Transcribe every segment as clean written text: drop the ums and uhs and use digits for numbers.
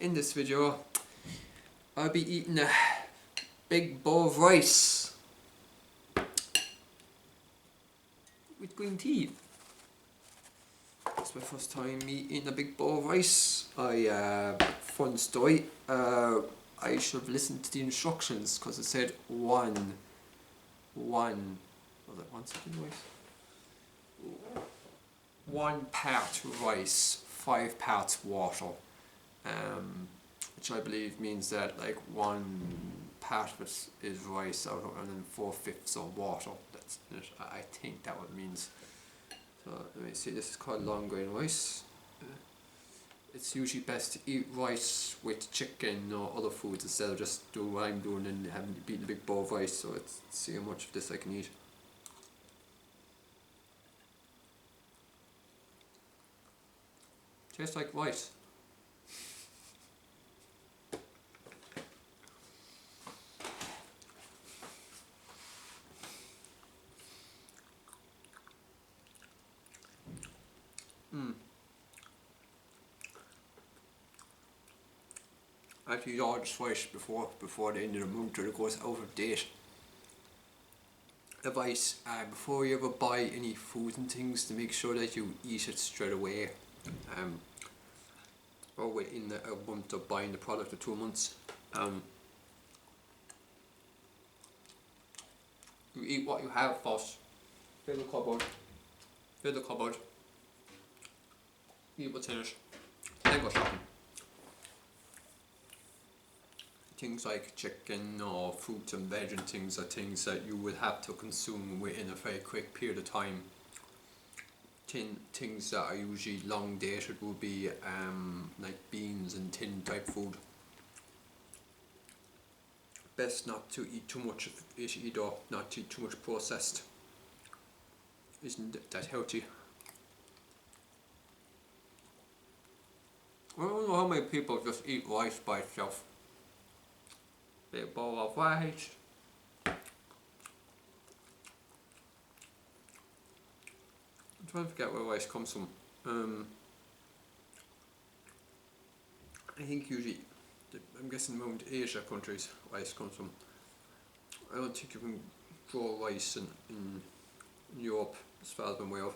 In this video I'll be eating a big bowl of rice with green tea. It's my first time eating a big bowl of rice. Fun story, I should have listened to the instructions because it said was it 1 second rice? 1 part rice, 5 parts water. Which I believe means that like 1 part of it is rice and then 4/5 are water. That's it. I think that what it means. So let me see, this is called long grain rice. It's usually best to eat rice with chicken or other foods instead of just doing what I'm doing and having to beat a big bowl of rice. So let's see how much of this I can eat. Tastes like rice. I have to eat all this rice before the end of the month or it goes out of date. Advice, before you ever buy any food and things, to make sure that you eat it straight away. Or within a month of buying the product or 2 months. You eat what you have first. Fill the cupboard. Eat what's in it. Then go shopping. Things like chicken or fruit and veg and things are things that you would have to consume within a very quick period of time. Things that are usually long dated would be like beans and tin type food. Best not to eat too much of it either, not to eat too much processed. Isn't that healthy? I don't know how many people just eat rice by itself. Big bowl of rice. I'm trying to forget where rice comes from. I think usually, I'm guessing around Asia countries rice comes from. I don't think you can grow rice in Europe as far as I'm aware of.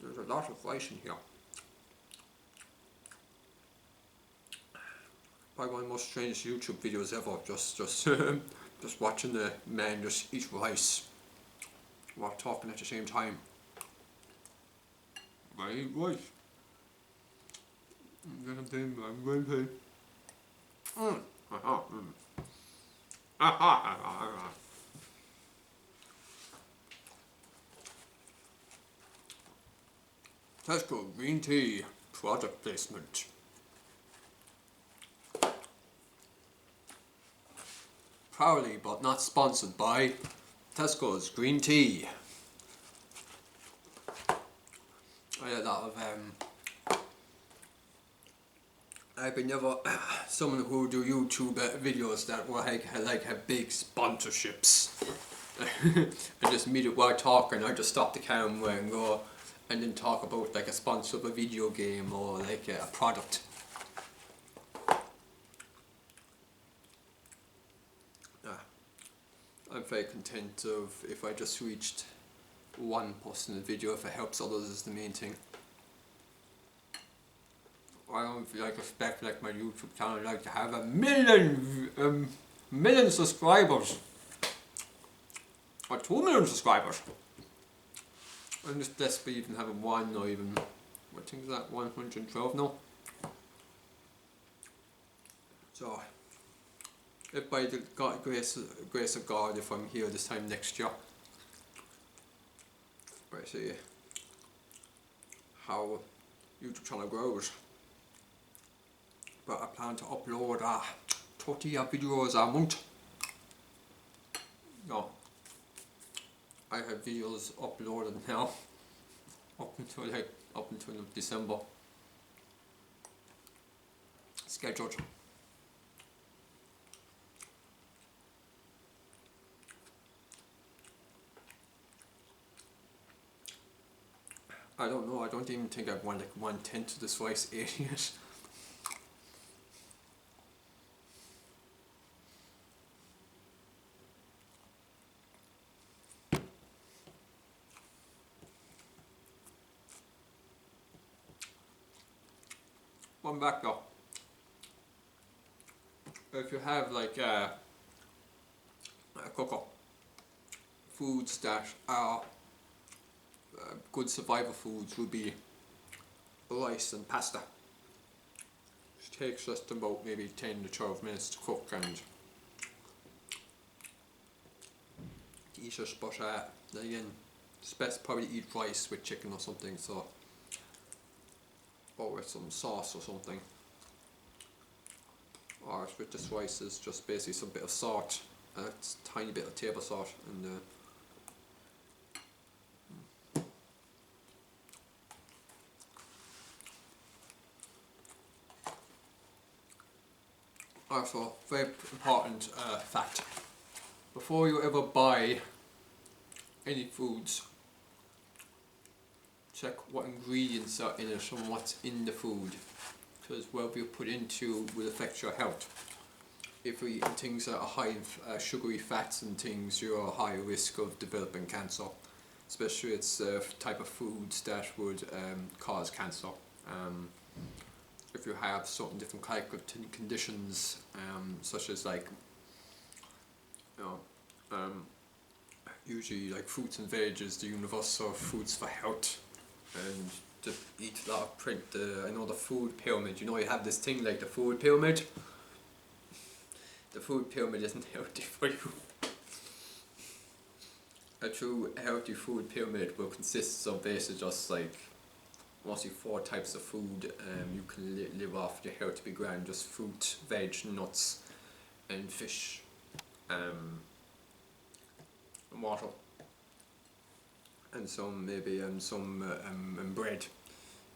There's a lot of rice in here. Probably one of the most strangest YouTube videos ever. Just watching the man just eat rice while talking at the same time. I eat rice. I'm going Tesco green tea product placement. Proudly but not sponsored by Tesco's green tea. I had a lot of I've been never someone who do YouTube videos that were like have big sponsorships. I just meet it while talking. I just stop the camera and go and then talk about like a sponsor of a video game or like a product. I'm very content of if I just reached 1 person in the video. If it helps others is the main thing. I don't expect like my YouTube channel like to have a million subscribers or 2 million subscribers. I'm just blessed by even having 1 or even, what thing is that, 112 now. So if by the grace of God, if I'm here this time next year, I see how YouTube channel grows. But I plan to upload 30 videos a month. No, I have videos uploaded now up until December. Scheduled. I don't know, I don't even think I've won like 1/10 of the slice eating it. One back though. If you have like a cocoa, foods that are good survival foods would be rice and pasta. It takes just about maybe 10 to 12 minutes to cook and eat it, but again, it's best probably eat rice with chicken or something, so, or with some sauce or something. Or with this rice is just basically some bit of salt, it's a tiny bit of table salt, and also very important fact: before you ever buy any foods, check what ingredients are in it and what's in the food, because whatever you put into will affect your health. If we eat things that are high in sugary fats and things, you're a high risk of developing cancer, especially it's type of foods that would cause cancer. If you have certain different type of conditions, such as like, you know, usually like fruits and veggies, the universal foods for health, and to eat a lot of print. I know the food pyramid. You know, you have this thing like the food pyramid. The food pyramid isn't healthy for you. A true healthy food pyramid will consist of basically just like mostly 4 types of food. You can live off your health be grand, just fruit, veg, nuts, and fish, and water, and some maybe some bread,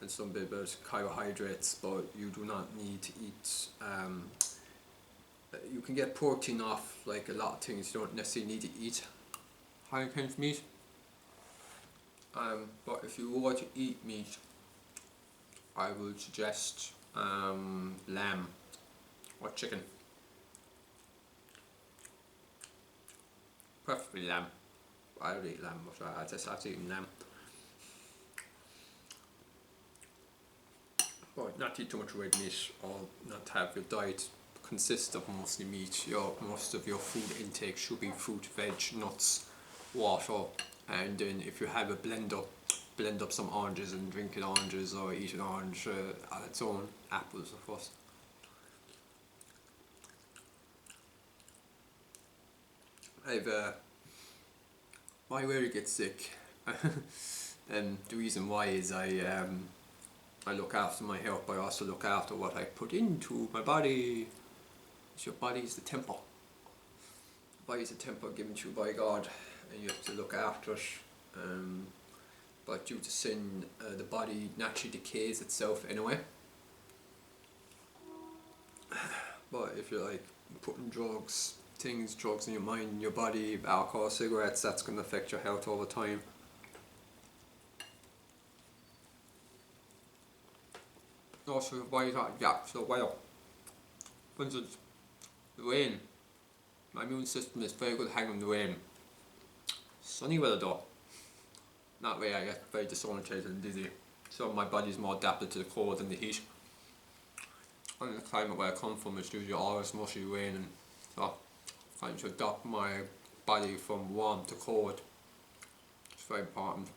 and some bit of carbohydrates. But you do not need to eat. You can get protein off like a lot of things. You don't necessarily need to eat high kinds of meat. But if you were to eat meat, I would suggest lamb or chicken. Preferably lamb. I would eat lamb, but I just have to eat lamb. But not to eat too much red meat, or not to have your diet consist of mostly meat. Most of your food intake should be fruit, veg, nuts, water, and then if you have a blender, blend up some oranges and drink oranges, or eat an orange on its own. Apples, of course. I rarely get sick, and the reason why is I look after my health, but I also look after what I put into my body. Your body is the temple. The body is a temple given to you by God, and you have to look after it. But due to sin, the body naturally decays itself anyway. But if you're like putting drugs in your mind, your body, alcohol, cigarettes, that's going to affect your health all the time. Also, why is that? Yeah, so well, for instance, the rain. My immune system is very good at handling the rain. Sunny weather though, that way I get very disorientated and dizzy. So my body's more adapted to the cold and the heat. And the climate where I come from is usually always mostly raining, so I find to adapt my body from warm to cold. It's very important.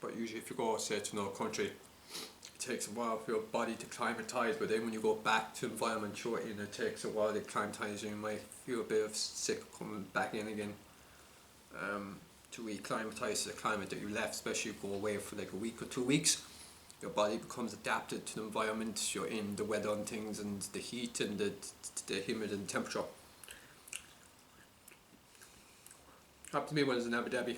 But usually if you go, say, to another country, it takes a while for your body to climatise, but then when you go back to the environment you're in, it takes a while to climatise, and you might feel a bit of sick coming back in again. To re-climatise to the climate that you left, especially if you go away for like a week or 2 weeks, your body becomes adapted to the environment you're in, the weather and things, and the heat and the humidity and temperature. Happened to me when I was in Abu Dhabi.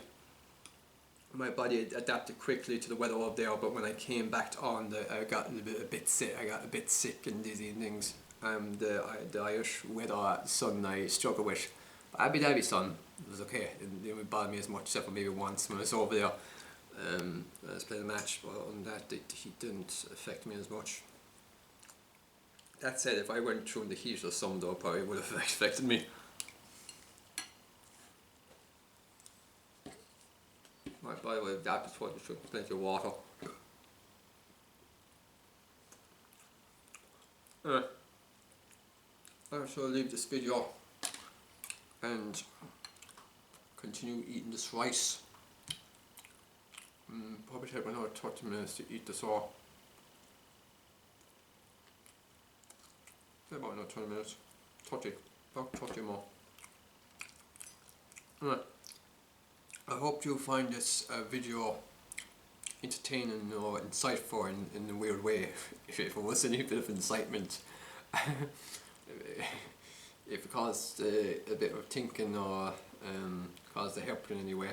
My body adapted quickly to the weather up there, but when I came back on, I got a bit sick. I got a bit sick and dizzy and things. The Irish weather sun I struggle with. But Abu Dhabi sun was okay. It didn't bother me as much, except for maybe once when I was over there. let's play the match, but on that the heat didn't affect me as much. That said, if I went through in the heat or some though, probably would have affected me. Right, by the way, that is what you should plenty of water. I shall leave this video and continue eating this rice. Probably take another 30 minutes to eat this all. About another 20 minutes. 30. About 30 more. Right. I hope you find this video entertaining or insightful in a weird way. If it was any bit of incitement. If it caused a bit of thinking or caused a help in any way.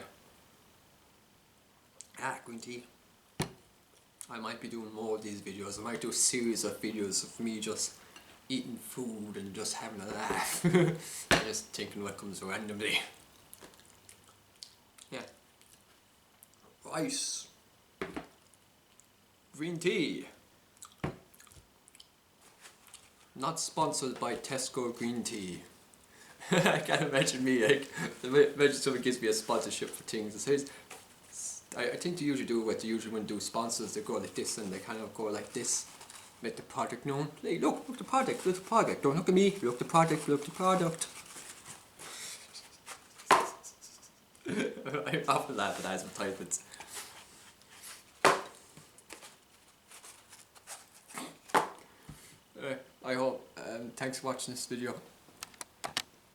Green tea. I might be doing more of these videos. I might do a series of videos of me just eating food and just having a laugh. Just thinking what comes randomly. Yeah. Rice. Green tea. Not sponsored by Tesco Green Tea. I can't imagine me, like, imagine someone gives me a sponsorship for things. It says, I think they usually do what they usually when do sponsors, they go like this and they kind of go like this, make the product known. Hey, look the product, look the product, don't look at me, look the product, look the product. I often laugh at advertisements. I hope, thanks for watching this video.